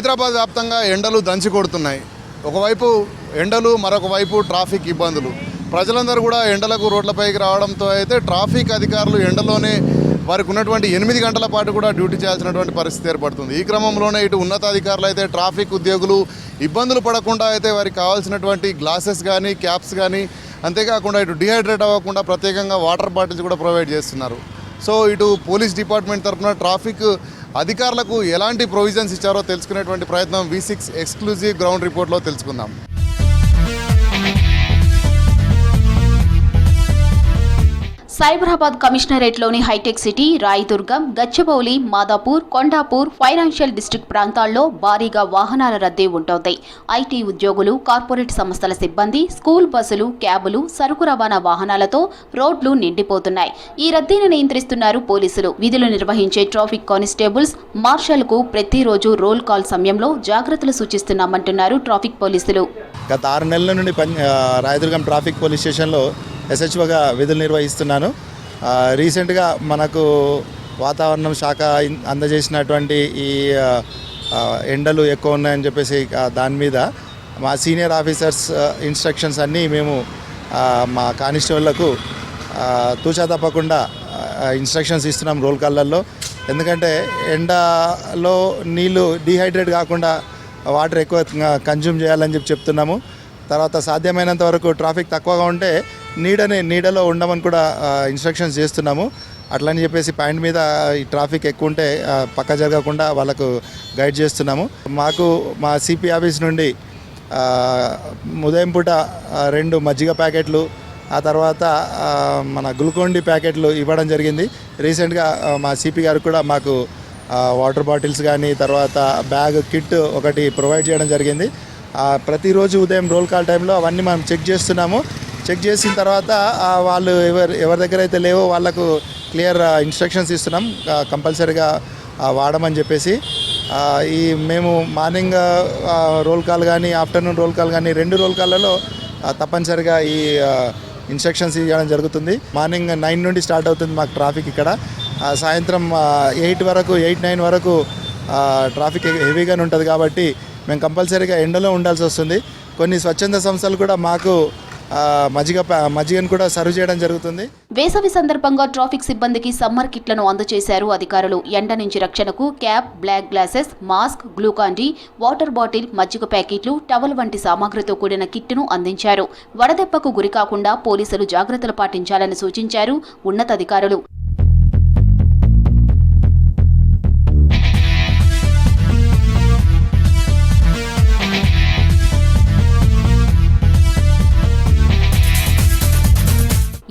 హైదరాబాద్ వ్యాప్తంగా ఎండలు దంచి కొడుతున్నాయి. ఒకవైపు ఎండలు, మరొక వైపు ట్రాఫిక్ ఇబ్బందులు. ప్రజలందరూ కూడా ఎండలకు రోడ్లపైకి రావడంతో అయితే ట్రాఫిక్ అధికారులు ఎండలోనే వారికి ఉన్నటువంటి 8 గంటల పాటు కూడా డ్యూటీ చేయాల్సినటువంటి పరిస్థితి ఏర్పడుతుంది. ఈ క్రమంలోనే ఇటు ఉన్నతాధికారులు అయితే ట్రాఫిక్ ఉద్యోగులు ఇబ్బందులు పడకుండా అయితే వారికి కావాల్సినటువంటి గ్లాసెస్ కానీ, క్యాప్స్ కానీ, అంతేకాకుండా ఇటు డిహైడ్రేట్ అవ్వకుండా ప్రత్యేకంగా వాటర్ బాటిల్స్ కూడా ప్రొవైడ్ చేస్తున్నారు. సో ఇటు పోలీస్ డిపార్ట్మెంట్ తరఫున ట్రాఫిక్ అధికారులకు ఎలాంటి ప్రొవిజన్స్ ఇచ్చారో తెలుసుకునేటువంటి ప్రయత్నం V6 ఎక్స్క్లూజివ్ గ్రౌండ్ రిపోర్ట్లో తెలుసుకుందాం. సైబరాబాద్ కమిషనరేట్లోని హైటెక్ సిటీ, రాయదుర్గం, గచ్చిబౌలి, మాదాపూర్, కొండాపూర్, ఫైనాన్షియల్ డిస్ట్రిక్ట్ ప్రాంతాల్లో భారీగా వాహనాల రద్దీ ఉంటుంది. ఐటీ ఉద్యోగులు, కార్పొరేట్ సంస్థల సిబ్బంది, స్కూల్ బస్సులు, క్యాబులు, సరుకు రవాణా వాహనాలతో రోడ్లు నిండిపోతున్నాయి. ఈ రద్దీని నియంత్రిస్తున్నారు పోలీసులు. విధులు నిర్వహించే ట్రాఫిక్ కానిస్టేబుల్స్, మార్షల్కు ప్రతిరోజు రోల్ కాల్ సమయంలో జాగ్రత్తలు సూచిస్తున్నామంటున్నారు ట్రాఫిక్ పోలీసులు. గత 6 నెలల నుండి రాయదుర్గం ట్రాఫిక్ పోలీస్ స్టేషన్లో SHOగా విధులు నిర్వహిస్తున్నాను. రీసెంట్గా మనకు వాతావరణం శాఖ అందజేసినటువంటి ఈ ఎండలు ఎక్కువ ఉన్నాయని చెప్పేసి దాని మీద మా సీనియర్ ఆఫీసర్స్ ఇన్స్ట్రక్షన్స్ అన్నీ మేము మా కానిస్టేబుళ్లకు తూచా తప్పకుండా ఇన్స్ట్రక్షన్స్ ఇస్తున్నాం రోల్ కాళ్ళల్లో. ఎందుకంటే ఎండలో నీళ్ళు డీహైడ్రేట్ కాకుండా వాటర్ ఎక్కువ కన్జ్యూమ్ చేయాలని చెప్తున్నాము. తర్వాత సాధ్యమైనంత వరకు ట్రాఫిక్ తక్కువగా ఉంటే నీడలో ఉండమని కూడా ఇన్స్ట్రక్షన్స్ చేస్తున్నాము. అట్లని చెప్పేసి పాయింట్ మీద ఈ ట్రాఫిక్ ఎక్కువ ఉంటే పక్క జరగకుండా వాళ్ళకు గైడ్ చేస్తున్నాము. మాకు మా CP ఆఫీస్ నుండి ఉదయం పూట 2 మజ్జిగ ప్యాకెట్లు, ఆ తర్వాత మన గ్లూకోన్-డి ప్యాకెట్లు ఇవ్వడం జరిగింది. రీసెంట్గా మా CP గారు కూడా మాకు వాటర్ బాటిల్స్ కానీ, తర్వాత బ్యాగ్ కిట్ ఒకటి ప్రొవైడ్ చేయడం జరిగింది. ప్రతిరోజు ఉదయం రోల్ కాల్ టైంలో అవన్నీ మనం చెక్ చేస్తున్నాము. చెక్ చేసిన తర్వాత వాళ్ళు ఎవరి దగ్గర అయితే లేవో వాళ్ళకు క్లియర్ ఇన్స్ట్రక్షన్స్ ఇస్తున్నాం, కంపల్సరీగా వాడమని చెప్పేసి. మేము మార్నింగ్ రోల్ కాల్ కానీ, ఆఫ్టర్నూన్ రోల్ కాల్ కానీ, 2 రోల్ కాల్లలో తప్పనిసరిగా ఈ ఇన్స్ట్రక్షన్స్ ఇవ్వడం జరుగుతుంది. మార్నింగ్ 9 నుండి స్టార్ట్ అవుతుంది మాకు ట్రాఫిక్ ఇక్కడ. సాయంత్రం 8-9 వరకు ట్రాఫిక్ హెవీగానే ఉంటుంది. కాబట్టి మేము కంపల్సరీగా ఎండలో ఉండాల్సి వస్తుంది. కొన్ని స్వచ్ఛంద సంస్థలు కూడా మాకు మజ్జిగను కూడా సర్వ్ చేయడం జరుగుతుంది. వేసవి సందర్భంగా ట్రాఫిక్ సిబ్బందికి సమ్మర్ కిట్లను అందజేశారు అధికారులు. ఎండ నుంచి రక్షణకు cap, black glasses, mask, Glucon D, water bottle, మజ్జిగ ప్యాకెట్లు, టవల్ వంటి సామాగ్రితో కూడిన కిట్ను అందించారు. వడదెబ్బకు గురికాకుండా పోలీసులు జాగ్రత్తలు పాటించాలని సూచించారు ఉన్నతాధికారులు.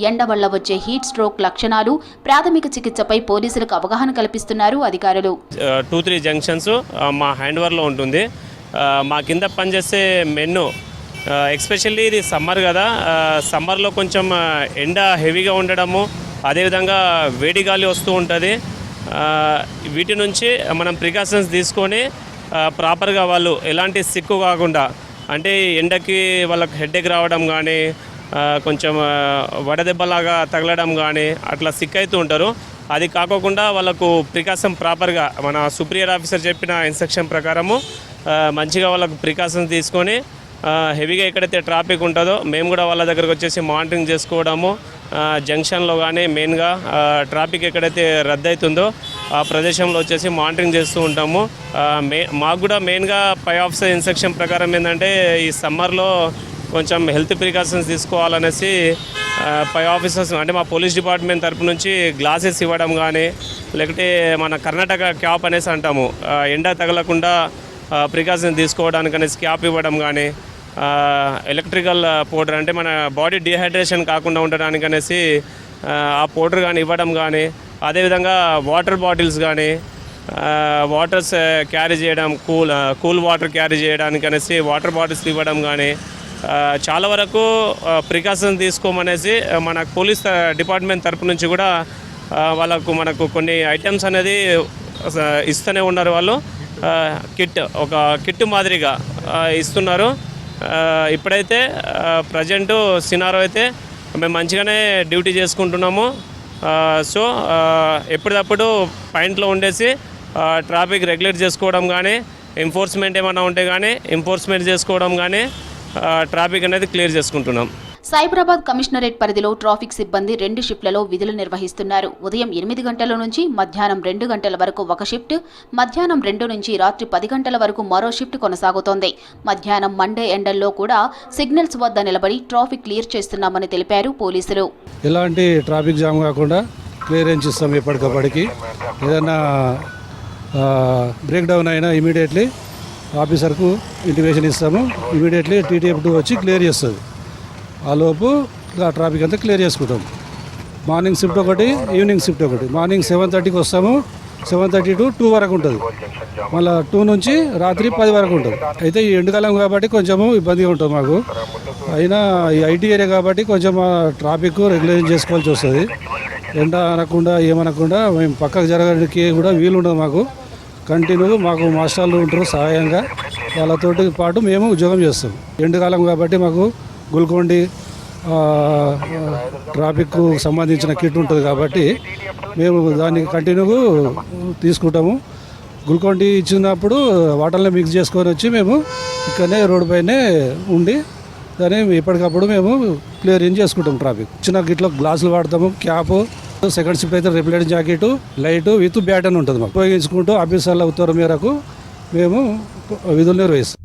ఎండ వల్ల వచ్చే హీట్ స్ట్రోక్ లక్షణాలు, ప్రాథమిక చికిత్సపై పోలీసులకు అవగాహన కల్పిస్తున్నారు అధికారులు. 2-3 జంక్షన్స్ మా హ్యాండ్ఓవర్లో ఉంటుంది. మా కింద పనిచేసే మెన్ను ఎక్స్పెషల్లీ ఇది సమ్మర్ కదా, సమ్మర్లో కొంచెం ఎండ హెవీగా ఉండడము, అదేవిధంగా వేడి గాలి వస్తూ ఉంటుంది. వీటి నుంచి మనం ప్రికాషన్స్ తీసుకొని ప్రాపర్గా వాళ్ళు ఎలాంటి సిక్కు కాకుండా, అంటే ఎండకి వాళ్ళకి హెడేక్ రావడం కానీ, కొంచెం వడదెబ్బలాగా తగలడం కానీ అట్లా సిక్ అవుతూ ఉంటారు. అది కాకోకుండా వాళ్ళకు ప్రికాషన్ ప్రాపర్గా మన సుపీరియర్ ఆఫీసర్ చెప్పిన ఇన్స్ట్రక్షన్ ప్రకారము మంచిగా వాళ్ళకు ప్రికాషన్స్ తీసుకొని హెవీగా ఎక్కడైతే ట్రాఫిక్ ఉంటుందో మేము కూడా వాళ్ళ దగ్గరకు వచ్చేసి మానిటరింగ్ చేసుకోవడము, జంక్షన్లో కానీ మెయిన్గా ట్రాఫిక్ ఎక్కడైతే రద్దు అవుతుందో ఆ ప్రదేశంలో వచ్చేసి మానిటరింగ్ చేస్తూ ఉంటాము. మాకు కూడా మెయిన్గా పై ఆఫీసర్ ఇన్స్ట్రక్షన్ ప్రకారం ఏంటంటే ఈ సమ్మర్లో కొంచెం హెల్త్ ప్రికాషన్స్ తీసుకోవాలనేసి పై ఆఫీసర్స్ అంటే మా పోలీస్ డిపార్ట్మెంట్ తరపు నుంచి గ్లాసెస్ ఇవ్వడం కానీ, లేకపోతే మన కర్ణాటక క్యాప్ అనేసి అంటాము, ఎండ తగలకుండా ప్రికాషన్ తీసుకోవడానికి అనేసి క్యాప్ ఇవ్వడం కానీ, ఎలక్ట్రికల్ పౌడర్ అంటే మన బాడీ డిహైడ్రేషన్ కాకుండా ఉండడానికి అనేసి ఆ పౌడర్ కానీ ఇవ్వడం కానీ, అదేవిధంగా వాటర్ బాటిల్స్ కానీ, వాటర్స్ క్యారీ చేయడం, కూల్ వాటర్ క్యారీ చేయడానికి అనేసి వాటర్ బాటిల్స్ ఇవ్వడం కానీ, చాలా వరకు ప్రికాషన్ తీసుకోమనేసి మన పోలీస్ డిపార్ట్మెంట్ తరపు నుంచి కూడా మనకు కొన్ని ఐటమ్స్ అనేది ఇస్తూనే ఉన్నారు. వాళ్ళు ఒక కిట్ మాదిరిగా ఇస్తున్నారు. ఇప్పుడైతే ప్రజెంట్ సినారో అయితే మేము మంచిగానే డ్యూటీ చేసుకుంటున్నాము. సో ఎప్పటికప్పుడు పాయింట్లో ఉండేసి ట్రాఫిక్ రెగ్యులేట్ చేసుకోవడం కానీ, ఎంఫోర్స్మెంట్ ఏమైనా ఉంటే కానీ ఎంఫోర్స్మెంట్ చేసుకోవడం కానీ ట్రాఫిక్ అనేది క్లియర్ చేసుకుంటున్నాం. సైబరాబాద్ కమిషనరేట్ పరిధిలో ట్రాఫిక్ సిబ్బంది 2 షిఫ్ట్లలో విధులు నిర్వహిస్తున్నారు. ఉదయం 8 గంటల నుంచి మధ్యాహ్నం 2 గంటల వరకు ఒక షిఫ్ట్, మధ్యాహ్నం 2 నుంచి రాత్రి 10 గంటల వరకు మరో షిఫ్ట్ కొనసాగుతోంది. మధ్యాహ్నం మండే ఎండల్లో కూడా సిగ్నల్స్ వద్ద నిలబడి ట్రాఫిక్ క్లియర్ చేస్తున్నామని తెలిపారు పోలీసులు. ఎలాంటి ట్రాఫిక్ జామ్ కాకుండా క్లియరెన్స్ ఇస్తాం. ఎప్పటికప్పటికి ఏదైనా బ్రేక్ డౌన్ అయినా ఇమీడియట్లీ ఆఫీసర్కు ఇంటిమేషన్ ఇస్తాము. ఇమీడియట్లీ TTF2 వచ్చి క్లియర్ చేస్తుంది. ఆ లోపు ట్రాఫిక్ అంతా క్లియర్ చేసుకుంటాం. మార్నింగ్ షిఫ్ట్ ఒకటి, ఈవినింగ్ షిఫ్ట్ ఒకటి. మార్నింగ్ 7:30కి వస్తాము, 7:30 to 2 వరకు ఉంటుంది. మళ్ళీ 2 నుంచి రాత్రి 10 వరకు ఉంటుంది. అయితే ఈ ఎండాకాలం కాబట్టి కొంచెము ఇబ్బందిగా ఉంటుంది మాకు. అయినా ఈ IT ఏరియా కాబట్టి కొంచెం ట్రాఫిక్ రెగ్యులేషన్ చేసుకోవాల్సి వస్తుంది. ఎండ అనకుండా ఏమనకుండా మేము పక్కకు జరగడానికి కూడా వీలు ఉండదు మాకు. కంటిన్యూ మాకు మాస్టర్లు ఉంటారు సహాయంగా, వాళ్ళతోటి పాటు మేము ఉద్యోగం చేస్తాం. ఎండాకాలం కాబట్టి మాకు గుల్కొండి ట్రాఫిక్కు సంబంధించిన కిట్ ఉంటుంది కాబట్టి మేము దాన్ని కంటిన్యూ తీసుకుంటాము. గుల్కొండి ఇచ్చినప్పుడు వాటర్లో మిక్స్ చేసుకొని వచ్చి మేము ఇక్కడనే రోడ్డు పైనే ఉండి దాన్ని ఎప్పటికప్పుడు మేము క్లియరింగ్ చేసుకుంటాం. ట్రాఫిక్ చిన్న గిట్లో గ్లాసులు వాడతాము, క్యాప్, సెకండ్ షిఫ్ట్ అయితే reflect jacket, light with bat అని ఉంటుంది. మాకు ఉపయోగించుకుంటూ ఆఫీసర్ల ఉత్తర్వు మేరకు మేము విధులు నిర్వహిస్తాం.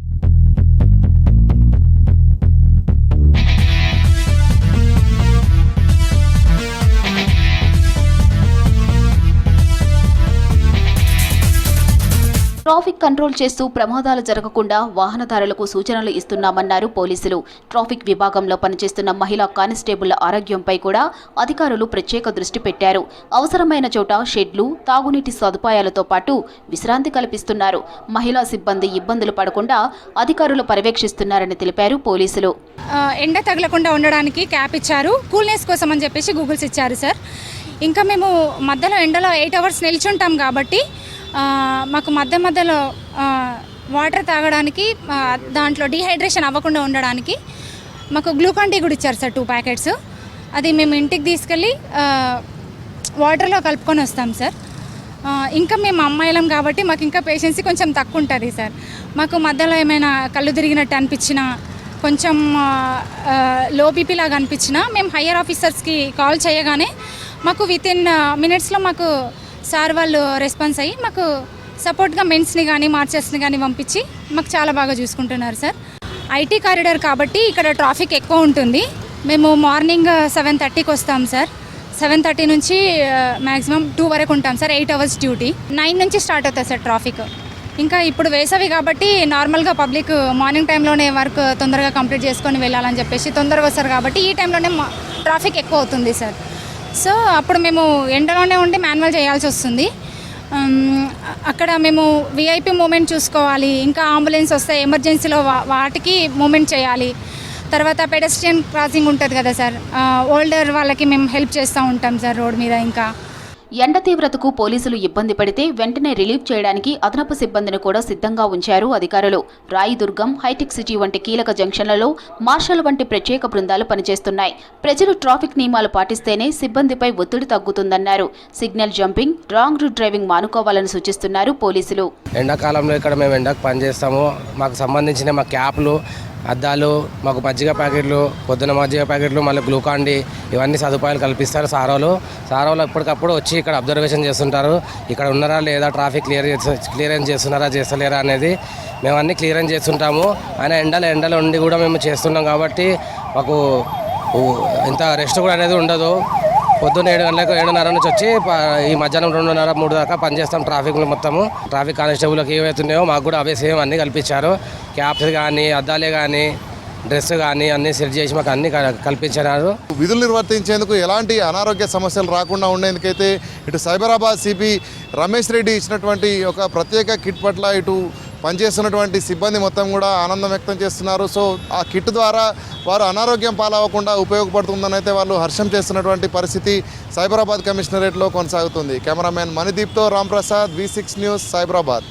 ట్రాఫిక్ కంట్రోల్ చేస్తూ ప్రమాదాలు జరగకుండా వాహనదారులకు సూచనలు ఇస్తున్నామన్నారు పోలీసులు. ట్రాఫిక్ విభాగంలో పనిచేస్తున్న మహిళా కానిస్టేబుళ్ల ఆరోగ్యంపై కూడా అధికారులు ప్రత్యేక దృష్టి పెట్టారు. అవసరమైన చోట షెడ్లు, తాగునీటి సదుపాయాలతో పాటు విశ్రాంతి కల్పిస్తున్నారు. మహిళా సిబ్బంది ఇబ్బందులు పడకుండా అధికారులు పర్యవేక్షిస్తున్నారని తెలిపారు పోలీసులు. ఎండ తగలకుండా ఉండడానికి క్యాప్ ఇచ్చారు, కూల్నెస్ కోసం అని చెప్పేసి గూగుల్స్ ఇచ్చారు సార్. ఇంకా మేము మధ్యలో ఎండలో 8 hours నిల్చుంటాం కాబట్టి మాకు మధ్యలో వాటర్ తాగడానికి, దాంట్లో డీహైడ్రేషన్ అవ్వకుండా ఉండడానికి మాకు గ్లూకాన్ డి కూడా ఇచ్చారు సార్ 2 ప్యాకెట్స్. అది మేము ఇంటికి తీసుకెళ్ళి వాటర్లో కలుపుకొని వస్తాం సార్. ఇంకా మేము అమ్మాయిలం కాబట్టి మాకు ఇంకా పేషెన్సీ కొంచెం తక్కువ ఉంటుంది సార్. మాకు మధ్యలో ఏమైనా కళ్ళు తిరిగినట్టు అనిపించినా, కొంచెం లో బీపీ లాగా అనిపించినా మేము హయ్యర్ ఆఫీసర్స్కి కాల్ చేయగానే మాకు వితిన్ మినిట్స్లో మాకు సార్ వాళ్ళు రెస్పాన్స్ అయ్యి మాకు సపోర్ట్గా మెన్స్ని కానీ మార్చర్స్ని కానీ పంపించి మాకు చాలా బాగా చూసుకుంటున్నారు సార్. IT కారిడార్ కాబట్టి ఇక్కడ ట్రాఫిక్ ఎక్కువ ఉంటుంది. మేము మార్నింగ్ 7:30కి వస్తాం సార్. 7:30 నుంచి మ్యాక్సిమం 2 వరకు ఉంటాం సార్. 8 hours duty. 9 నుంచి స్టార్ట్ అవుతుంది సార్ ట్రాఫిక్. ఇంకా ఇప్పుడు వేసవి కాబట్టి నార్మల్గా పబ్లిక్ మార్నింగ్ టైంలోనే వర్క్ తొందరగా కంప్లీట్ చేసుకొని వెళ్ళాలని చెప్పేసి తొందరగా వస్తారు కాబట్టి ఈ టైంలోనే ట్రాఫిక్ ఎక్కువ అవుతుంది సార్. సో అప్పుడు మేము ఎండలోనే ఉండి మాన్యువల్ చేయాల్సి వస్తుంది. అక్కడ మేము VIP మూమెంట్ చూసుకోవాలి, ఇంకా అంబులెన్స్ వస్తే ఎమర్జెన్సీలో వాటికి మూమెంట్ చేయాలి. తర్వాత పెడెస్ట్రియన్ క్రాసింగ్ ఉంటుంది కదా సార్, ఓల్డర్ వాళ్ళకి మేము హెల్ప్ చేస్తూ ఉంటాం సార్ రోడ్ మీద. ఇంకా ఎండ తీవ్రతకు పోలీసులు ఇబ్బంది పడితే వెంటనే రిలీఫ్ చేయడానికి అదనపు సిబ్బందిని కూడా సిద్ధంగా ఉంచారు అధికారులు. రాయదుర్గం, హైటెక్ సిటీ వంటి కీలక జంక్షన్లలో మార్షల్ వంటి ప్రత్యేక బృందాలు పనిచేస్తున్నాయి. ప్రజలు ట్రాఫిక్ నియమాలు పాటిస్తేనే సిబ్బందిపై ఒత్తిడి తగ్గుతుందన్నారు. Signal jumping, wrong route driving మానుకోవాలని సూచిస్తున్నారు పోలీసులు. ఎండాకాలంలో ఇక్కడ మేము ఎండకు పనిచేస్తాము. మాకు సంబంధించిన మా క్యాప్లు, అద్దాలు, మాకు మజ్జిగ ప్యాకెట్లు, పొద్దున మజ్జిగ ప్యాకెట్లు, మళ్ళీ గ్లూకాన్ డి, ఇవన్నీ సదుపాయాలు కల్పిస్తారు సారోలు ఎప్పటికప్పుడు వచ్చి ఇక్కడ అబ్జర్వేషన్ చేస్తుంటారు. ఇక్కడ ఉన్నారా లేదా, ట్రాఫిక్ క్లియరెన్స్ చేస్తున్నారా చేస్తలేరా అనేది మేము అన్నీ క్లియరెన్స్ చేస్తుంటాము. అయినా ఎండలో ఉండి కూడా మేము చేస్తున్నాం కాబట్టి మాకు ఇంత రెస్ట్ కూడా అనేది ఉండదు. పొద్దున్న 7 గంటలకు 7:30 నుంచి వచ్చి ఈ మధ్యాహ్నం 2:30, 3 దాకా పనిచేస్తాం ట్రాఫిక్లో మొత్తము. ట్రాఫిక్ కానిస్టేబుల్కి ఏవైతున్నాయో మాకు కూడా అవే సేమ్ అన్నీ కల్పించారు. క్యాప్స్ కానీ, అద్దాలే కానీ, డ్రెస్ కానీ అన్నీ సెట్ చేసి మాకు అన్నీ కల్పించారు. విధులు నిర్వర్తించేందుకు ఎలాంటి అనారోగ్య సమస్యలు రాకుండా ఉండేందుకైతే ఇటు సైబరాబాద్ సిపి రమేష్ రెడ్డి ఇచ్చినటువంటి ఒక ప్రత్యేక కిట్ పట్ల ఇటు పనిచేస్తున్నటువంటి సిబ్బంది మొత్తం కూడా ఆనందం వ్యక్తం చేస్తున్నారు. సో ఆ కిట్ ద్వారా వారు అనారోగ్యం పాలవ్వకుండా ఉపయోగపడుతుందని అయితే వాళ్ళు హర్షం చేస్తున్నటువంటి పరిస్థితి సైబరాబాద్ కమిషనరేట్లో కొనసాగుతుంది. కెమెరామెన్ మణిదీప్తో రాంప్రసాద్, V6 న్యూస్, సైబరాబాద్.